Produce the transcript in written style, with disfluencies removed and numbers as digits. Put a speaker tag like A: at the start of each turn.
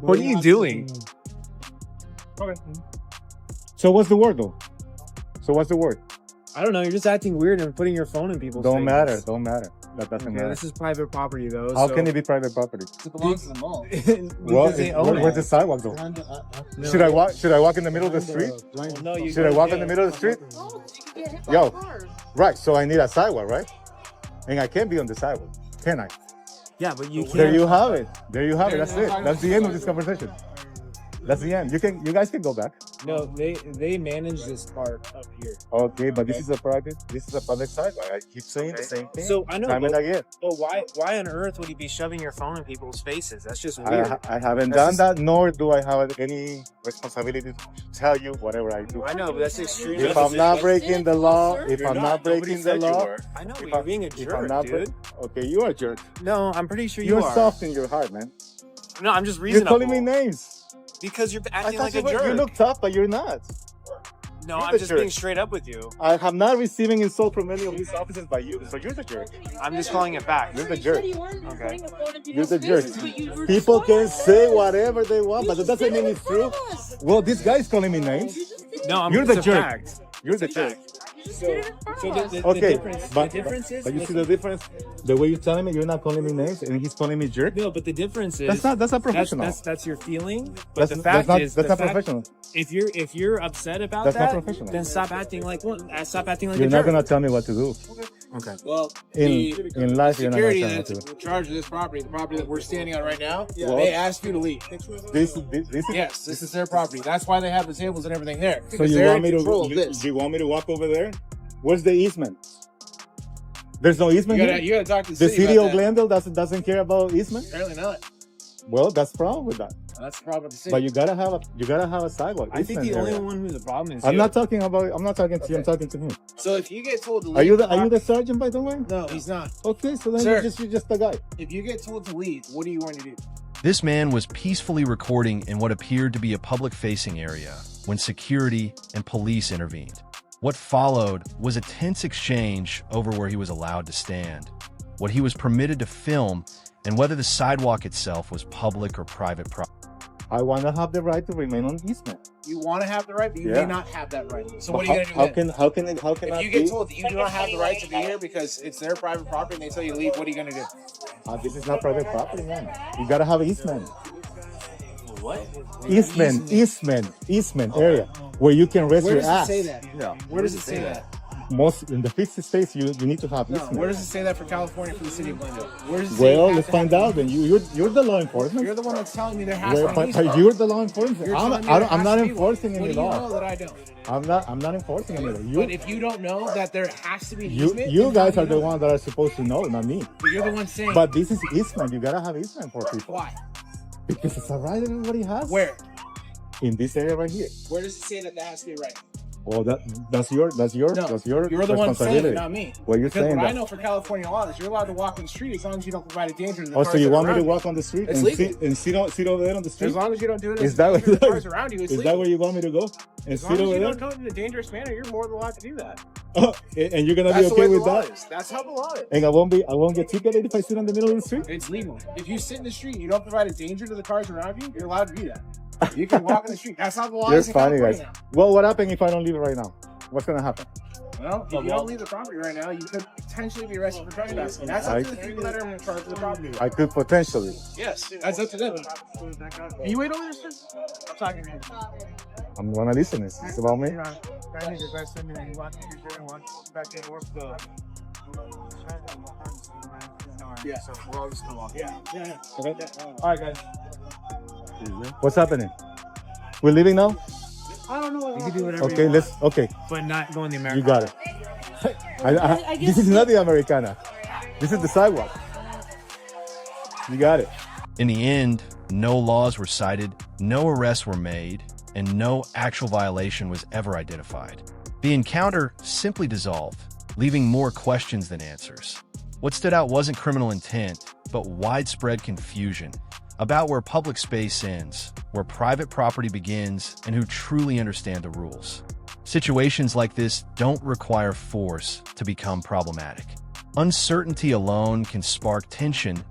A: What are you doing?
B: Okay.
C: So what's the word though? So what's the word?
A: I don't know. You're just acting weird and putting your phone in people's
C: Don't
A: faces.
C: matter. Don't matter. That doesn't
A: Okay,
C: matter.
A: this is private property though.
C: How can it be private property?
B: It belongs to the mall.
C: Well,
A: they own
C: where's
A: it.
C: the sidewalk though?
A: No.
C: Should I walk? Should I walk in the middle of the street?
A: Well, no, you
C: Should I walk in the middle of the street? Yo, right. So I need a sidewalk, right? And I can't be on the sidewalk, can I?
A: Yeah, but you can't.
C: There you have it. There you have it. That's it. That's the end of this conversation. That's the end. You guys can go back.
A: No, they manage this part up here.
C: Okay, but this is a public sidewalk. I keep saying the same thing.
A: So I know,
C: time and again.
A: but why on earth would you be shoving your phone in people's faces? That's just weird.
C: I haven't done that, nor do I have any responsibility to tell you whatever I do.
A: I know, but that's extremely.
C: If I'm not breaking the law, if I'm not breaking the law,
A: I know,
C: if
A: you're being a jerk, dude.
C: Okay, you are a jerk.
A: No, I'm pretty sure you
C: You're
A: are.
C: soft in your heart, man.
A: No, I'm just
C: You're
A: reasonable.
C: calling me names.
A: Because you're acting like a
C: you
A: jerk.
C: look tough, but you're not.
A: No,
C: You're
A: I'm
C: the
A: just
C: jerk.
A: being straight up with you.
C: I have not receiving insult from any of these officers by you, so you're the jerk.
A: I'm just calling it back.
C: You're the jerk.
A: Okay.
C: You're the jerk. People can say whatever they want, but that doesn't mean it's true. Well, this guy's calling me names.
A: No,
C: You're the
A: it's a
C: jerk.
A: fact.
C: You're the
A: It's a
C: jerk.
A: fact. So the
C: Okay,
A: difference,
C: but
A: the difference is.
C: you see the difference? The way you're telling me you're not calling me names and he's calling me jerk?
A: No, but the difference is
C: That's not professional.
A: That's your feeling. But the
C: That's
A: fact
C: not,
A: is,
C: that's
A: the
C: not
A: fact-
C: professional.
A: If you're upset about
C: That's not
A: that,
C: professional.
A: then stop acting like one. Stop acting like
C: You're
A: a
C: not
A: jerk.
C: gonna tell me what to do.
A: Okay.
B: Well,
C: In life, you're not gonna
B: security
C: tell me what
B: that's
C: to do.
B: in charge of this property, the property that we're standing on right now,
C: Well,
B: they asked you to leave.
C: This is
B: Yes, this is their property. That's why they have the tables and everything there.
C: so
B: Because
C: you
B: they're
C: want
B: in
C: me
B: control of
C: to
B: this.
C: you want me to walk over there? Where's the easement? There's no easement here?
B: You gotta talk to
C: The
B: city
C: city
B: about
C: of
B: that.
C: Glendale doesn't care about easement?
B: Apparently not.
C: Well, that's the problem with that.
B: That's the problem with the city.
C: But you gotta have a sidewalk.
A: I think
C: easement
A: the only
C: area.
A: one who's the problem is
C: I'm
A: you.
C: not talking to you, I'm talking to him.
B: So if you get told to leave,
C: Are you the sergeant, by the way?
B: No, he's not.
C: Okay, so then
B: Sir.
C: you're just a guy.
B: If you get told to leave, what are you going to do?
D: This man was peacefully recording in what appeared to be a public-facing area when security and police intervened. What followed was a tense exchange over where he was allowed to stand, what he was permitted to film, and whether the sidewalk itself was public or private property.
C: I want to have the right to remain on easement.
B: You want to have the right, but you
C: Yeah.
B: may not have that right. So
C: But
B: what are you going to do then?
C: How can
B: If
C: I
B: you get
C: be?
B: told that you do not have the right to be here because it's their private property and they tell you to leave, what are you going to do?
C: This is not private property, man. You gotta have easement.
A: What?
C: Easement area where you can rest
B: Where
C: your
B: does
C: ass.
B: it say that? Where does it say that?
C: Most in the 50 states, you need to have
B: No.
C: easement.
B: Where does it say that for California, for the city of Glendale? Where does it say you
C: Well,
B: have
C: let's
B: to have
C: find out. Then you're the law enforcement.
B: You're the one that's telling me there has
C: Well,
B: to be
C: but
B: easement.
C: you're the law enforcement.
B: You're
C: I'm
B: telling me there
C: I'm
B: has
C: not
B: to be one.
C: enforcing
B: What
C: any
B: do you know
C: law.
B: that I don't?
C: I'm not enforcing any law.
B: But if you don't know that there has to be an
C: You
B: easement,
C: you
B: then
C: guys
B: how
C: are
B: do you
C: the
B: know?
C: ones that are supposed to know, not me.
B: But you're the one saying.
C: But this is easement. You gotta have easement for people
B: why?
C: because it's a right that everybody has.
B: Where?
C: In this area right here.
B: Where does it say that has to be right?
C: Well, that's your
B: No,
C: you're the
B: one saying
C: responsibility.
B: it, not me.
C: Well, you're
B: Because
C: saying
B: what I
C: that.
B: know for California law is you're allowed to walk in the street as long as you don't provide a danger to the
C: Oh,
B: cars
C: so you
B: that
C: want
B: are
C: me to
B: around
C: walk on the street
B: It's
C: and
B: legal.
C: sit over there on the
B: you.
C: street?
B: As long as you don't do it,
C: Is
B: as
C: that
B: danger to the
C: what-
B: cars around you, it's
C: Is
B: legal.
C: that where you want me to go and
B: As
C: sit
B: long as
C: over
B: you
C: there?
B: don't do it in a dangerous manner, you're more than allowed to do that.
C: Oh, and you're gonna
B: That's
C: be
B: the
C: okay
B: way the
C: with
B: law
C: that?
B: is. That's how the law is.
C: And I won't get ticketed if I sit on the middle of the street.
B: It's legal. If you sit in the street and you don't provide a danger to the cars around you, you're allowed to do that. You can walk in the street. That's how the law
C: You're
B: is in
C: funny,
B: California
C: guys. Well, what happens if I don't leave it right now? What's gonna happen?
B: now. Well, if you don't leave the property right now, you could potentially be arrested for trespassing. That's up to the people that are in charge of the property.
C: I could potentially.
B: Yes, that's up to them. Can you wait over there, sir? I'm talking to you.
C: I'm gonna listen. It's about me.
B: Yeah.
A: So we're all just gonna walk.
B: Yeah.
C: Okay.
B: All right, guys.
C: What's happening? We're leaving now.
B: I don't know.
A: You can do whatever
C: Okay.
A: you want,
C: Okay.
A: but not going the American.
C: You got it. This is not the Americana. This is the sidewalk. You got it.
D: In the end, no laws were cited, no arrests were made, and no actual violation was ever identified. The encounter simply dissolved, leaving more questions than answers. What stood out wasn't criminal intent, but widespread confusion about where public space ends, where private property begins, and who truly understand the rules. Situations like this don't require force to become problematic. Uncertainty alone can spark tension